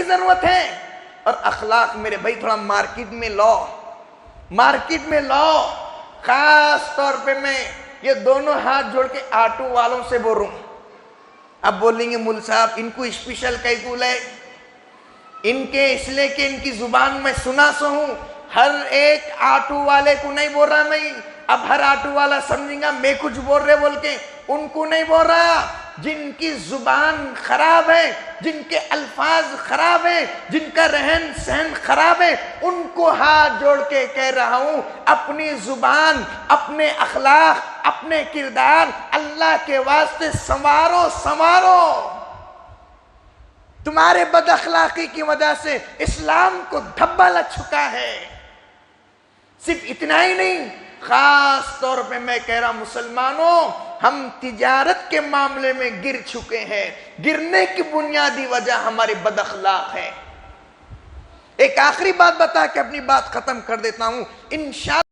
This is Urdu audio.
ضرورت ہے. اور اخلاق میرے بھائی تھوڑا مارکیٹ میں لاؤ. خاص طور پہ میں یہ دونوں ہاتھ جوڑ کے آٹو والوں سے بول رہا ہوں. اب بولیں گے مول صاحب ان کو اسپیشل کیسے ہے؟ ان کے اس لیے کہ ان کی زبان میں سنا سو ہوں. ہر ایک آٹو والے کو نہیں بول رہا میں. اب ہر آٹو والا سمجھیں گا میں کچھ بول رہے بول کے. ان کو نہیں بول رہا. جن کی زبان خراب ہے، جن کے الفاظ خراب ہیں، جن کا رہن سہن خراب ہے، ان کو ہاتھ جوڑ کے کہہ رہا ہوں اپنی زبان، اپنے اخلاق، اپنے کردار اللہ کے واسطے سنوارو. تمہارے بد اخلاقی کی وجہ سے اسلام کو دھبا لگ چکا ہے. صرف اتنا ہی نہیں، خاص طور پہ میں کہہ رہا ہوں مسلمانوں، ہم تجارت کے معاملے میں گر چکے ہیں. گرنے کی بنیادی وجہ ہمارے بد اخلاق ہے. ایک آخری بات بتا کے اپنی بات ختم کر دیتا ہوں. انشاءاللہ